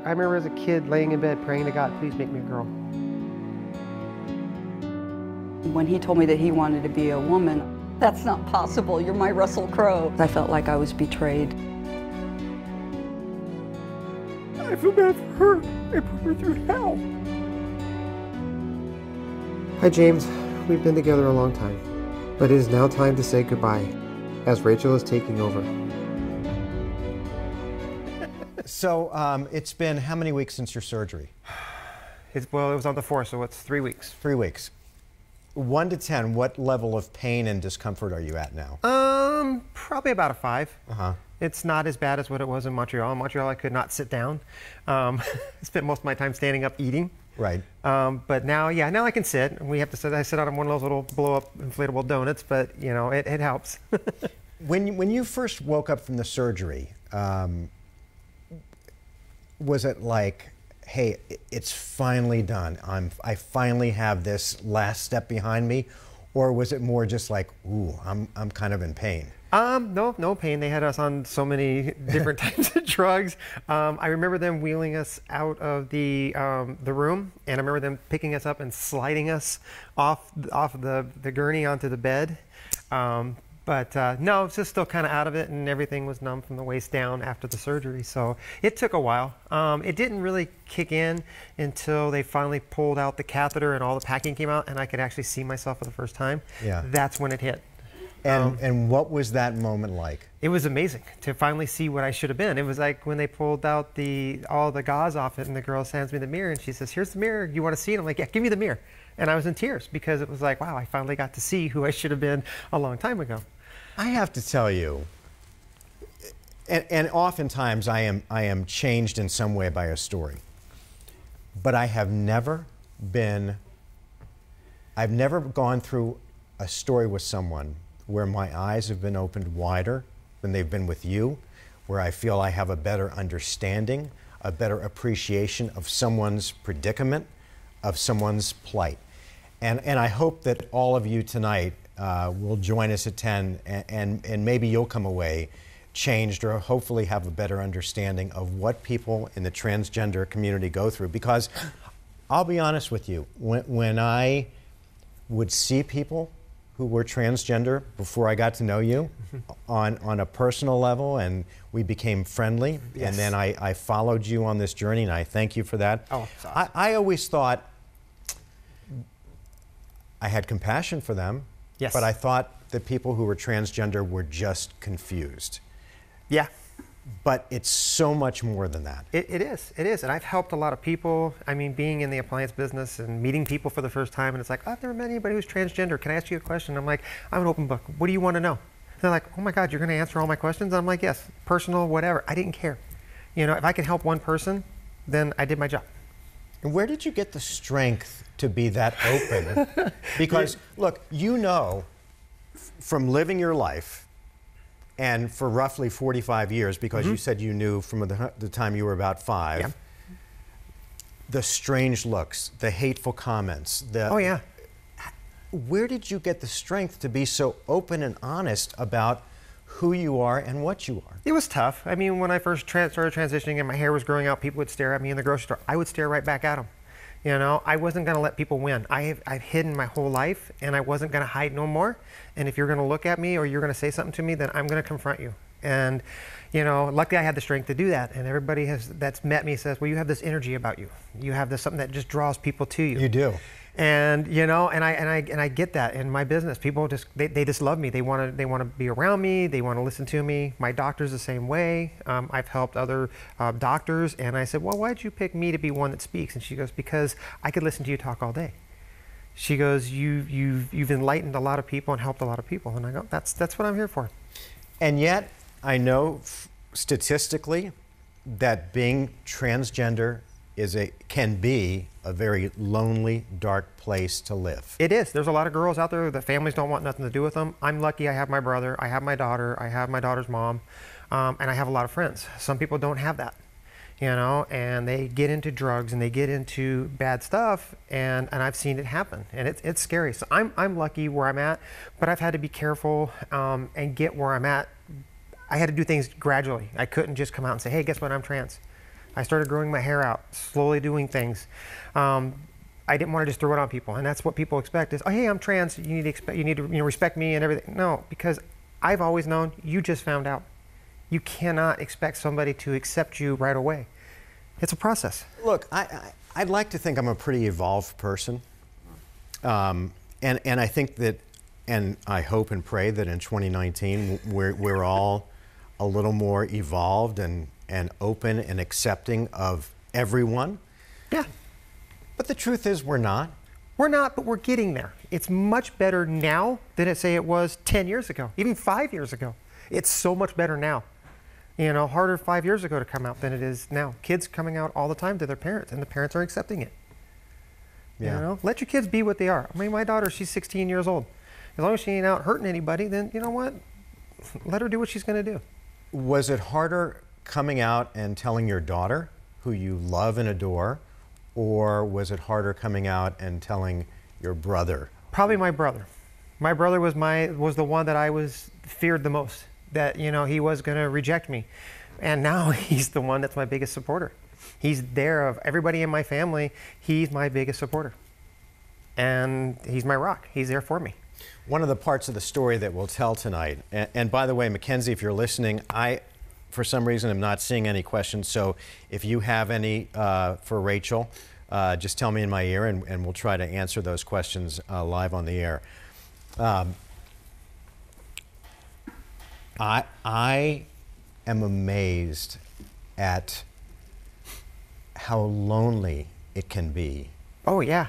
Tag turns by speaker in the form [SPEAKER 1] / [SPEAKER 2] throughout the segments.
[SPEAKER 1] I remember as a kid laying in bed praying to God, please make me a girl.
[SPEAKER 2] When he told me that he wanted to be a woman, that's not possible, you're my Russell Crowe. I felt like I was betrayed.
[SPEAKER 1] I feel bad for her. I put her through hell. Hi James, we've been together a long time, but it is now time to say goodbye, as Rachel is taking over.
[SPEAKER 3] So it's been how many weeks since your surgery?
[SPEAKER 1] Well, it was on the 4th, so it's 3 weeks.
[SPEAKER 3] 3 weeks. 1 to 10, what level of pain and discomfort are you at now?
[SPEAKER 1] Probably about a 5.
[SPEAKER 3] Uh-huh.
[SPEAKER 1] It's not as bad as what it was in Montreal. In Montreal, I could not sit down. I spent most of my time standing up eating.
[SPEAKER 3] Right.
[SPEAKER 1] But now, yeah, now I can sit. We have to sit. I sit on one of those little blow-up inflatable donuts, but you know, it helps.
[SPEAKER 3] When you first woke up from the surgery, was it like, hey, it's finally done. I finally have this last step behind me, or was it more just like, ooh, I'm kind of in pain?
[SPEAKER 1] No pain. They had us on so many different types of drugs. I remember them wheeling us out of the room, and I remember them picking us up and sliding us off the gurney onto the bed. But no, it's just still kind of out of it, and everything was numb from the waist down after the surgery. So it took a while. It didn't really kick in until they finally pulled out the catheter and all the packing came out, and I could actually see myself for the first time.
[SPEAKER 3] Yeah.
[SPEAKER 1] That's when it hit.
[SPEAKER 3] And what was that moment like?
[SPEAKER 1] It was amazing to finally see what I should have been. It was like when they pulled out all the gauze off it, and the girl hands me the mirror, and she says, "Here's the mirror. You want to see it?" I'm like, "Yeah, give me the mirror." And I was in tears because it was like, wow, I finally got to see who I should have been a long time ago.
[SPEAKER 3] I have to tell you, and oftentimes I am changed in some way by a story, but I've never gone through a story with someone where my eyes have been opened wider than they've been with you, where I feel I have a better understanding, a better appreciation of someone's predicament, of someone's plight. And I hope that all of you tonight will join us at 10, and maybe you'll come away changed, or hopefully have a better understanding of what people in the transgender community go through. Because I'll be honest with you, when I would see people who were transgender before I got to know you on a personal level, and we became friendly,
[SPEAKER 1] yes.
[SPEAKER 3] And then I followed you on this journey, and I thank you for that.
[SPEAKER 1] Oh, that's awesome.
[SPEAKER 3] I always thought I had compassion for them,
[SPEAKER 1] yes.
[SPEAKER 3] But I thought that people who were transgender were just confused.
[SPEAKER 1] Yeah.
[SPEAKER 3] But it's so much more than that.
[SPEAKER 1] It is, and I've helped a lot of people. I mean, being in the appliance business and meeting people for the first time, and it's like, I've never met anybody who's transgender. Can I ask you a question? I'm like, I'm an open book. What do you want to know? And they're like, oh my God, you're going to answer all my questions? I'm like, yes, personal, whatever. I didn't care. You know, if I can help one person, then I did my job.
[SPEAKER 3] And where did you get the strength to be that open? Because, look, you know, from living your life, and for roughly 45 years, because you said you knew from the time you were about 5,
[SPEAKER 1] yeah.
[SPEAKER 3] The strange looks, the hateful comments.
[SPEAKER 1] Oh, yeah.
[SPEAKER 3] Where did you get the strength to be so open and honest about who you are and what you are?
[SPEAKER 1] It was tough. I mean, when I first started transitioning and my hair was growing out, people would stare at me in the grocery store. I would stare right back at them. You know, I wasn't going to let people win. I've hidden my whole life, and I wasn't going to hide no more. And if you're going to look at me or you're going to say something to me, then I'm going to confront you. And, you know, luckily I had the strength to do that. And everybody that's met me says, well, you have this energy about you. You have this something that just draws people to you.
[SPEAKER 3] You do.
[SPEAKER 1] And you know, and I get that in my business. People just they just love me. They want to be around me. They want to listen to me. My doctor's the same way. I've helped other doctors, and I said, well, why'd you pick me to be one that speaks? And she goes, because I could listen to you talk all day. She goes, you've enlightened a lot of people and helped a lot of people. And I go, that's what I'm here for.
[SPEAKER 3] And yet, I know statistically that being transgender can be a very lonely, dark place to live.
[SPEAKER 1] It is. There's a lot of girls out there that families don't want nothing to do with them. I'm lucky I have my brother, I have my daughter, I have my daughter's mom, and I have a lot of friends. Some people don't have that, you know, and they get into drugs and they get into bad stuff, and I've seen it happen, and it's scary. So I'm lucky where I'm at, but I've had to be careful and get where I'm at. I had to do things gradually. I couldn't just come out and say, hey, guess what, I'm trans. I started growing my hair out, slowly doing things. I didn't want to just throw it on people, and that's what people expect is, oh, hey, I'm trans. You need to respect me and everything. No, because I've always known. You just found out. You cannot expect somebody to accept you right away. It's a process.
[SPEAKER 3] Look, I'd like to think I'm a pretty evolved person, and I think that, and I hope and pray that in 2019 we're all a little more evolved and open and accepting of everyone.
[SPEAKER 1] Yeah.
[SPEAKER 3] But the truth is we're not.
[SPEAKER 1] We're not, but we're getting there. It's much better now than it was 10 years ago, even 5 years ago. It's so much better now. Harder 5 years ago to come out than it is now. Kids coming out all the time to their parents, and the parents are accepting it.
[SPEAKER 3] Yeah.
[SPEAKER 1] Let your kids be what they are. I mean, my daughter, she's 16 years old. As long as she ain't out hurting anybody, then you know what? Let her do what she's going to do.
[SPEAKER 3] Was it harder coming out and telling your daughter, who you love and adore, or was it harder coming out and telling your brother?
[SPEAKER 1] Probably my brother. My brother was the one that I feared the most, that he was going to reject me. And now he's the one that's my biggest supporter. He's there of everybody in my family. He's my biggest supporter. And he's my rock. He's there for me.
[SPEAKER 3] One of the parts of the story that we'll tell tonight, and by the way, Mackenzie, if you're listening, I, for some reason, am not seeing any questions. So if you have any for Rachel, just tell me in my ear, and we'll try to answer those questions live on the air. I am amazed at how lonely it can be.
[SPEAKER 1] Oh, yeah.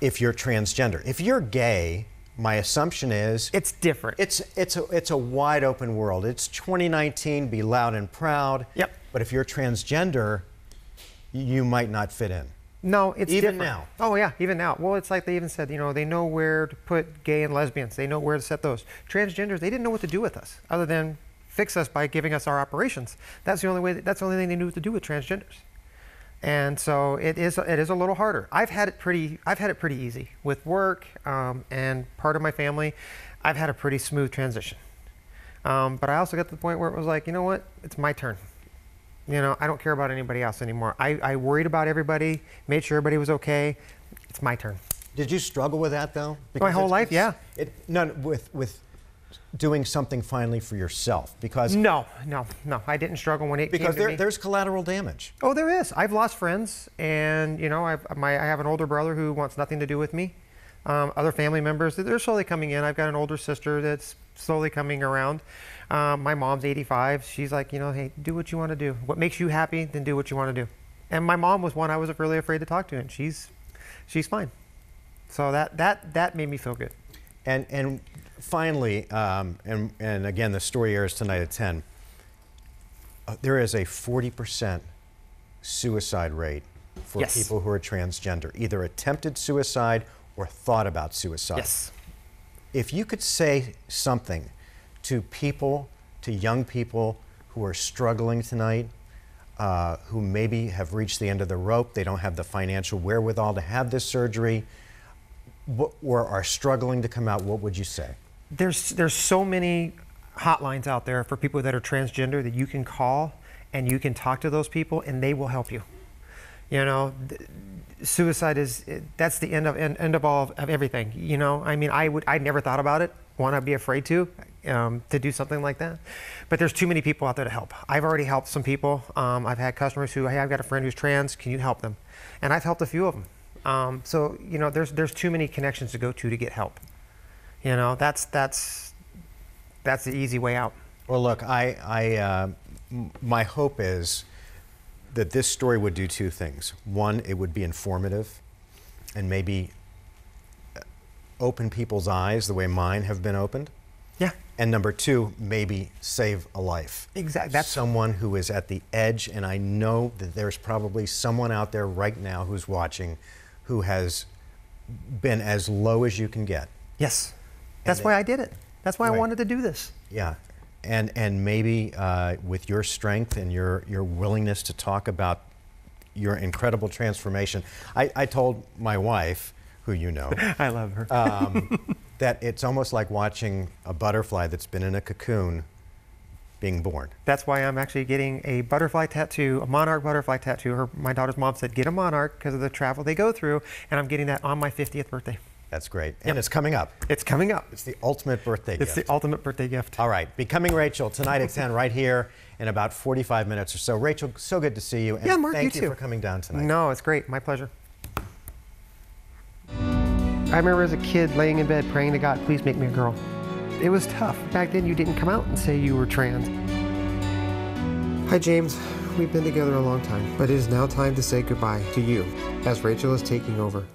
[SPEAKER 3] If you're transgender. If you're gay, my assumption is
[SPEAKER 1] it's different.
[SPEAKER 3] It's a wide open world. It's 2019, be loud and proud.
[SPEAKER 1] Yep.
[SPEAKER 3] But if you're transgender, you might not fit in.
[SPEAKER 1] No, it's
[SPEAKER 3] even
[SPEAKER 1] different.
[SPEAKER 3] now.
[SPEAKER 1] Oh yeah, even now. Well, it's like they even said, they know where to put gay and lesbians. They know where to set those. Transgenders, they didn't know what to do with us other than fix us by giving us our operations. That's the only way. That's the only thing they knew what to do with transgenders. And so it is a little harder. I've had it pretty easy with work and part of my family. I've had a pretty smooth transition. But I also got to the point where it was like, you know what? It's my turn. I don't care about anybody else anymore. I worried about everybody, made sure everybody was okay. It's my turn.
[SPEAKER 3] Did you struggle with that though?
[SPEAKER 1] My whole life, yeah.
[SPEAKER 3] With doing something finally for yourself, because
[SPEAKER 1] no, I didn't struggle when it
[SPEAKER 3] because
[SPEAKER 1] came to me.
[SPEAKER 3] There's collateral damage.
[SPEAKER 1] Oh, there is. I've lost friends, and I have an older brother who wants nothing to do with me. Other family members, they're slowly coming in. I've got an older sister that's slowly coming around. My mom's 85. She's like, hey, do what you want to do. What makes you happy, then do what you want to do. And my mom was one I was really afraid to talk to, and she's fine. So that made me feel good.
[SPEAKER 3] And finally, and again, the story airs tonight at 10. There is a 40% suicide rate for
[SPEAKER 1] Yes.
[SPEAKER 3] people who are transgender, either attempted suicide or thought about suicide.
[SPEAKER 1] Yes.
[SPEAKER 3] If you could say something to young people who are struggling tonight, who maybe have reached the end of the rope, they don't have the financial wherewithal to have this surgery, or are struggling to come out, what would you say?
[SPEAKER 1] There's so many hotlines out there for people that are transgender that you can call and you can talk to those people and they will help you. Suicide that's the end of all of everything. I mean, I never thought about it. One, I'd be afraid to do something like that. But there's too many people out there to help. I've already helped some people. I've had customers who, hey, I've got a friend who's trans. Can you help them? And I've helped a few of them. So there's too many connections to go to get help. That's the easy way out.
[SPEAKER 3] Well, look, my hope is that this story would do two things. One, it would be informative and maybe open people's eyes the way mine have been opened.
[SPEAKER 1] Yeah.
[SPEAKER 3] And number two, maybe save a life.
[SPEAKER 1] Exactly. That's
[SPEAKER 3] someone who is at the edge, and I know that there's probably someone out there right now who's watching who has been as low as you can get.
[SPEAKER 1] Yes. That's why I did it. That's why I wanted to do this.
[SPEAKER 3] Yeah. And maybe with your strength and your willingness to talk about your incredible transformation. I told my wife, who you know,
[SPEAKER 1] I love her,
[SPEAKER 3] that it's almost like watching a butterfly that's been in a cocoon being born.
[SPEAKER 1] That's why I'm actually getting a butterfly tattoo, a monarch butterfly tattoo. My daughter's mom said, get a monarch because of the travel they go through, and I'm getting that on my 50th birthday.
[SPEAKER 3] That's great. And it's coming up.
[SPEAKER 1] It's coming up.
[SPEAKER 3] It's the ultimate birthday gift.
[SPEAKER 1] It's the ultimate birthday gift.
[SPEAKER 3] All right. Becoming Rachel tonight at 10 right here in about 45 minutes or so. Rachel, so good to see you. And
[SPEAKER 1] yeah, Mark,
[SPEAKER 3] thank
[SPEAKER 1] you
[SPEAKER 3] you
[SPEAKER 1] too.
[SPEAKER 3] for coming down tonight.
[SPEAKER 1] No, it's great. My pleasure. I remember as a kid laying in bed praying to God, please make me a girl. It was tough. Back then you didn't come out and say you were trans. Hi James, we've been together a long time, but it is now time to say goodbye to you as Rachel is taking over.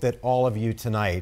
[SPEAKER 3] that all of you tonight